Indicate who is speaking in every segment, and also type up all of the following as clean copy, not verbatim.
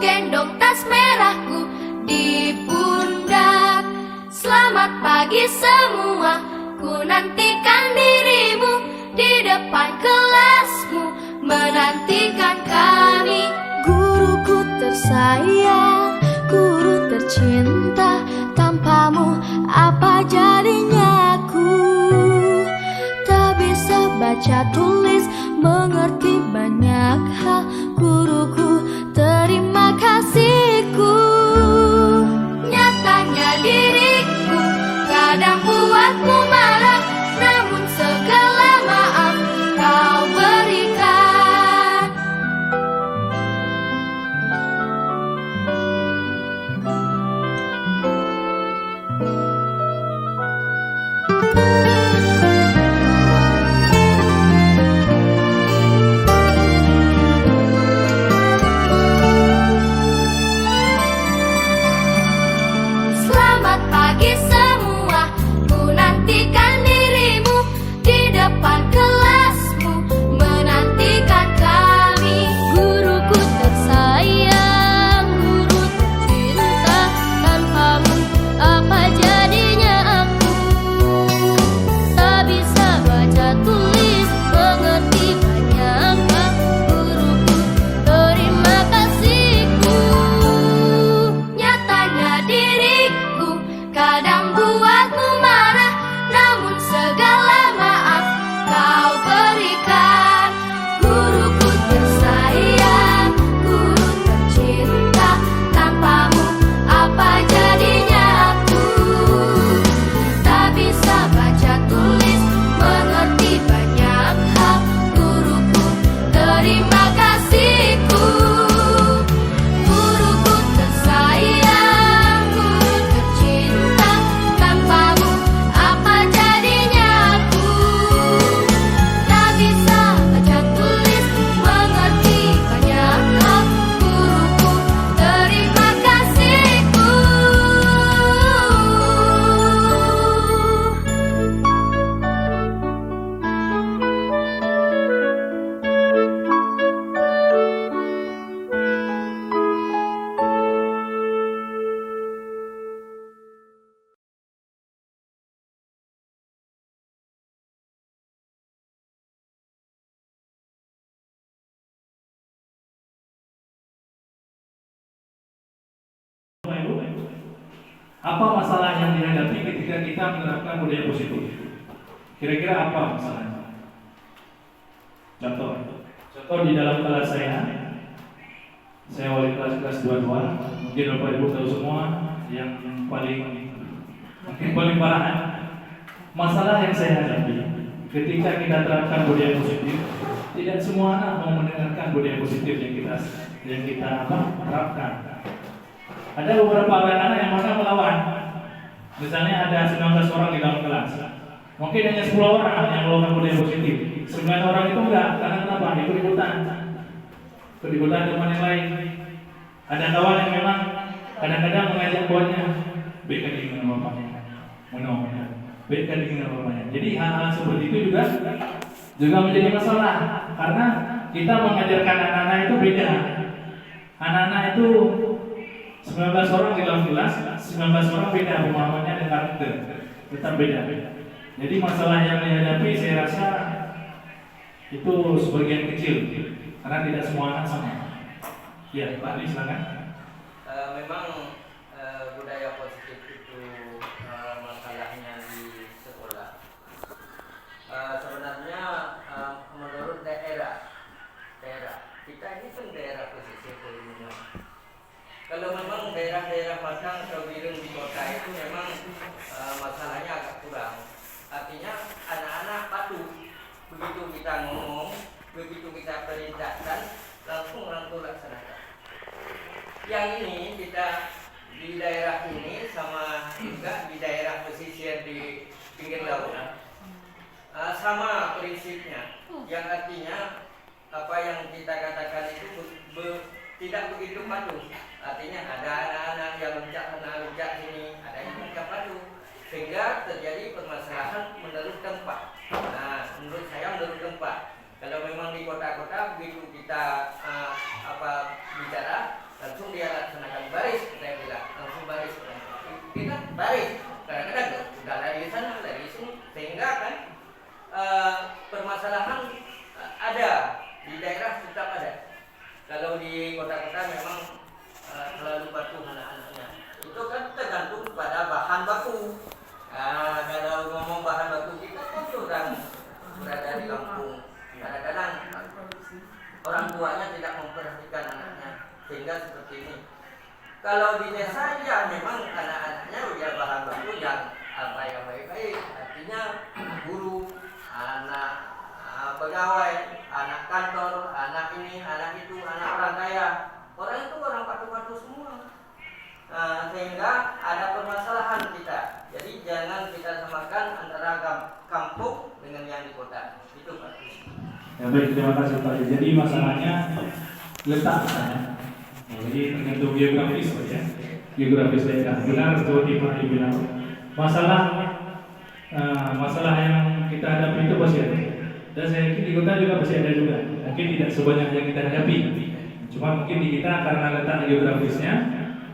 Speaker 1: gendong tas merahku di pundak. Selamat pagi semua, ku nantikan dirimu di depan kelasmu, menantikan kami. Guruku tersayang, guru tercinta, tanpamu apa jadinya aku? Tak bisa baca tulis, mengerti banyak hal. Guruku, terima kasihku. Nyatanya diriku kadang buatmu marah, namun segala maaf kau berikan. Selamat pagi semua, ku nantikan dirimu di depan kelasmu, menantikan kami. Guruku tersayang, guru tercinta, tanpamu apa jadinya aku? Tak bisa baca tulis, mengerti banyak hal. Guruku, terima kasihku. Nyatanya diriku kadang buatmu marah, namun segala maaf kau berikan. Guruku tersayang, guru tercinta, tanpamu apa jadinya aku? Tak bisa baca tulis, mengerti banyak hal. Guruku, terima kasihku. Guruku tersayang, guru tercinta, tanpamu apa jadinya aku? Tak bisa baca tulis, mengerti banyak hal. Guruku, terima kasihku.
Speaker 2: Apa masalah yang dihadapi ketika kita menerapkan budaya positif? Kira-kira apa masalahnya? Contoh di dalam kelas saya wali kelas 22. Mungkin Bapak Ibu tahu semua yang paling parah masalah yang saya hadapi ketika kita terapkan budaya positif. Tidak semua anak mau mendengarkan budaya positif yang kita terapkan. Ada beberapa anak-anak yang mana melawan. Misalnya ada 19 orang di dalam kelas, mungkin hanya 10 orang yang melakukan budaya positif. 9 orang itu enggak, karena kenapa? Ikut-ikutan teman yang lain. Ada kawan yang memang kadang-kadang mengajak kawannya, berikan dengan bapaknya, berikan dengan bapaknya. Jadi hal-hal seperti itu juga menjadi masalah, karena kita mengajarkan anak-anak itu beda. Anak-anak itu 19 orang di dalam kelas, 19 orang beda pemahamannya dan karakter, tetap beda. Jadi masalah yang dihadapi saya rasa itu sebagian kecil, karena tidak semua anak sama. Ya, Pak Ali silakan.
Speaker 3: Memang budaya positif itu masalahnya di sekolah. Sebenarnya menurut daerah kita ini kan daerah pesisir dulunya. Kalau memang daerah-daerah Padang atau Biren di kota itu memang masalahnya agak kurang. Artinya anak-anak patuh. Begitu kita ngomong, begitu kita perintahkan, langsung laksanakan. Yang ini kita di daerah ini sama juga di daerah pesisir di pinggir laut. Sama prinsipnya, yang artinya apa yang kita katakan itu tidak begitu patuh. Artinya ada anak-anak yang loncat sini, ada yang tidak patuh, sehingga terjadi permasalahan menurut tempat. Nah, menurut saya menurut tempat. Kalau memang di kota-kota begitu kita bicara, langsung dia laksanakan baris, kita bilang langsung baris. Kita baris, kadang-kadang udah dari sana, dari sini, sehingga kan permasalahan ada di daerah tetap ada. Kalau di kota-kota memang terlalu patuh anak-anaknya. Itu kan tergantung pada bahan baku. Kalau ngomong bahan baku kita kan sudah berada di kampung. Kadang-kadang orang tuanya tidak memperhatikan anaknya, sehingga seperti ini. Kalau di desa ya memang anak-anaknya ya bahan baku yang yang baik-baik. Artinya anak guru, anak pegawai, anak kantor, anak ini, anak itu, anak orang kaya. Orang itu orang patuh-patuh semua. Sehingga ada permasalahan kita. Jadi jangan kita samakan antara kampung dengan yang di kota. Itu Pak.
Speaker 2: Ya baik, terima kasih Pak. Jadi masalahnya letak sana. Jadi tergantung geografis ya. Geografis daerah. Benar seperti Pak bilang. Masalah yang kita hadapi itu pasti ada. Dan saya yakin di kota juga pasti ada juga. Mungkin tidak sebanyak yang kita hadapi. Cuma mungkin di kita karena letak geografisnya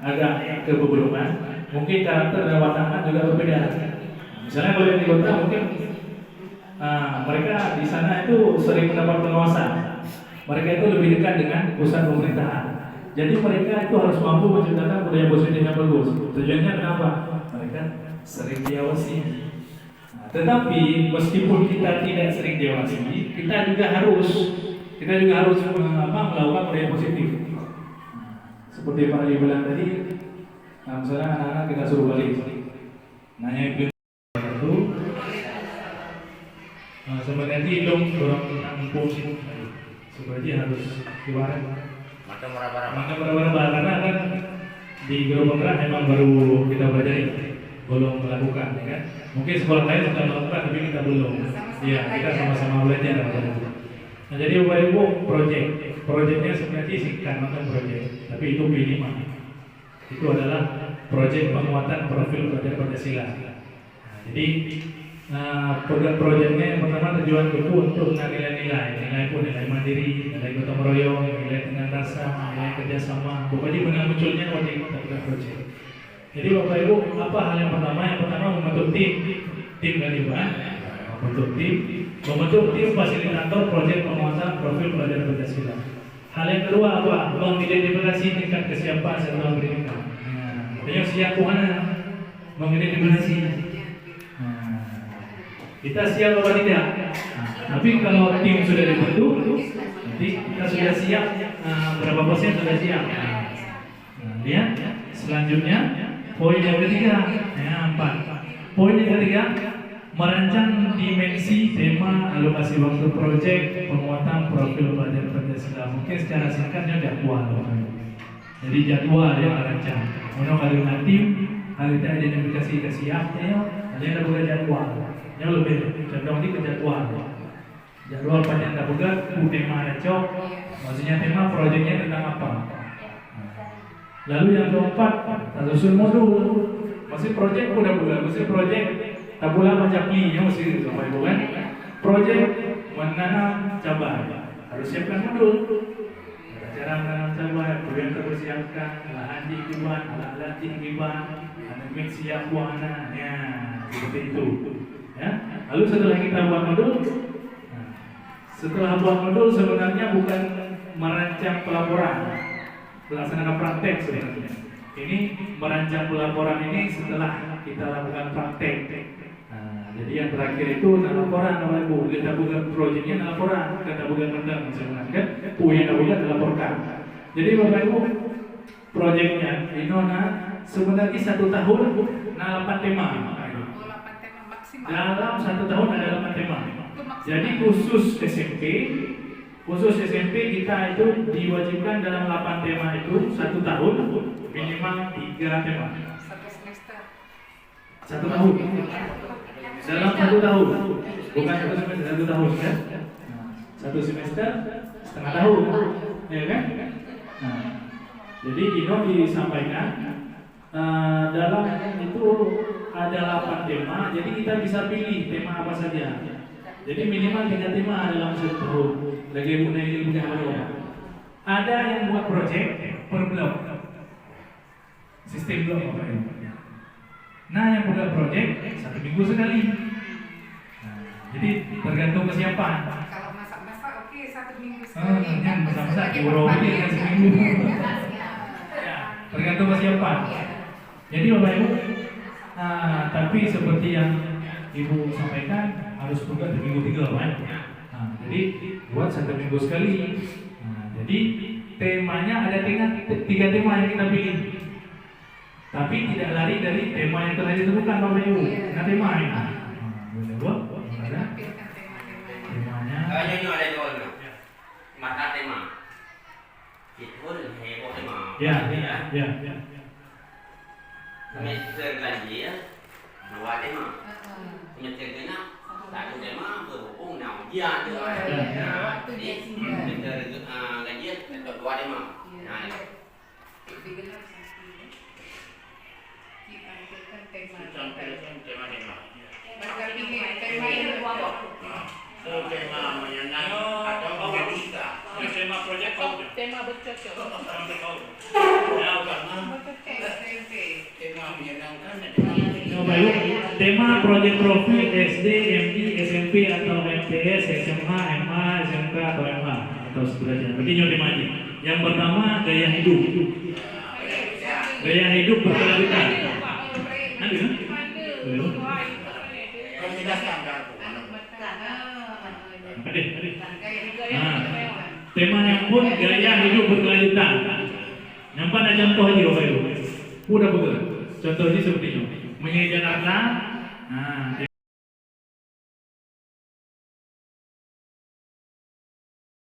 Speaker 2: agak ke pegunungan, mungkin karakter dan wataknya juga berbeda. Misalnya kalau yang di kota mungkin mereka di sana itu sering mendapat pengawasan. Mereka itu lebih dekat dengan pusat pemerintahan. Jadi mereka itu harus mampu menciptakan budaya positif yang bagus. Tujuannya kenapa? Mereka sering diawasi. Tetapi meskipun kita tidak sering diawasi, kita juga harus melakukan budaya positif. Seperti Pak Ali bilang tadi, misalnya anak-anak kita suruh balik, nanya itu sebenarnya dong orang tentang impulsif, supaya dia harus diwarai.
Speaker 3: Maka meraba-raba
Speaker 2: Karena kan di Gerobak Kerak memang baru kita belajar, belum melakukan, ya kan? Mungkin sekolah lain sudah melakukan, tapi kita belum. Iya, kita sama-sama belajar. Nah, jadi Bapak Ibu proyeknya sebenarnya singkat nonton proyek, tapi itu P5. Itu adalah proyek penguatan profil pelajar Pancasila. Nah, jadi proyeknya yang pertama tujuan itu untuk nilai pun nilai mandiri, nilai gotong royong, nilai dengan rasa, nilai kerjasama. Pokoknya benar munculnya waktu itu kita proyek. Jadi Bapak Ibu, apa hal yang pertama? Yang pertama membentuk tim kan Ibu kan? Membentuk tim fasilitator proyek penguatan profil pelajar Pancasila. Hal yang kedua apa? Mengidentifikasi tingkat kesiapan satuan pendidikan. Yang siap mana? Mengidentifikasi. Kita siap apa tidak? Tapi kalau tim sudah dibentuk, nanti kita sudah siap. Berapa persen sudah siap? Lihat. Selanjutnya, poin yang ketiga, 4. Poin yang ketiga, merancang dimensi, tema, alokasi waktu proyek penguatan profil pelajar Pancasila. Mungkin secara singkatnya jadwal. Jadi jadwal yang merancang. Mana kalau nanti hari kita identifikasi kesiapnya, ada yang boleh jadwal. Yang lebih condong di ke jadwal. Jadwal panjang tak buka, tema ada cok. Maksudnya tema proyeknya tentang apa? Lalu yang keempat, susun modul. Masih proyek udah bulan, masih proyek tabula majapli, ya masih Bapak Ibu kan? Proyek menanam cabai, harus siapkan modul. Cara menanam cabai, yang harus siapkan lahan diiban, alat diiban, anak siap buahnya, ya seperti itu. Ya. Lalu setelah kita buat modul, sebenarnya bukan merancang pelaporan, melaksanakan praktek sebenarnya. Ini merancang pelaporan ini setelah kita lakukan praktek. Jadi yang terakhir itu laporan, Bapak Ibu. Kita bukan proyeknya laporan, kita bukan rendang sebenarnya kan? Yang bukan dilaporkan. Jadi Bapak Ibu, proyeknya Inona sebenarnya 1 tahun 8 tema. Dalam 1 tahun ada 8 tema. Jadi khusus SMP kita itu diwajibkan dalam 8 tema itu 1 tahun minimal 3 tema. 1 tahun. Dalam 1 tahun, bukan 1 semester, 1 tahun kan? 1 semester setengah tahun, ya kan? Jadi Ino disampaikan dalam itu ada 8 tema, jadi kita bisa pilih tema apa saja. Jadi minimal 3 tema dalam 1 tahun. Lagi punya ilmu yang ada yang buat proyek per blok. Sistem blok Bapak Ibu. Nah, yang pegang proyek 1 minggu sekali. Nah, jadi tergantung kesiapan.
Speaker 4: Kalau masak-masak oke 1 minggu sekali.
Speaker 2: Yang masak-masak diurut ini kan seminggu. Ya, tergantung kesiapan. Jadi Bapak Ibu, tapi seperti yang Ibu sampaikan harus pegang di minggu 3 Bapak Ibu. Nah, jadi buat 1 minggu sekali. Nah, jadi temanya ada 3 tema yang kita pilih. Tapi tidak lari dari tema yang telah ditentukan Bapak Ibu. Nah, tema ini. Boleh Bu? Ada? Temanya.
Speaker 3: Ini ada dua. Mata tema. Itu heboh tema.
Speaker 2: Ya.
Speaker 3: Semester lagi ya, 2 tema. Semester genap, 1 tema berhubung dengan ujian. Jadi semester gajian ada 2 tema. Nah,
Speaker 5: tema menyenangkan atau menggembira.
Speaker 6: Tema proyek kau.
Speaker 5: Tema bercocok.
Speaker 6: Ya, karena
Speaker 5: Tema menyenangkan dan
Speaker 2: Bapak Ibu, tema proyek profil SD, MI, SMP atau MTS, SMA, MA, SMK atau MA atau seterusnya. Berarti nyoba lagi. Yang pertama gaya hidup. Gaya hidup berkelanjutan. Ada kan?
Speaker 5: menjelaskan aku.
Speaker 2: Ada. Nah, temanya pun gaya hidup berkelanjutan. Nampak ada contoh aja Bapak Ibu. Udah betul. Contohnya seperti ini. Menjadi Jakarta. Nah,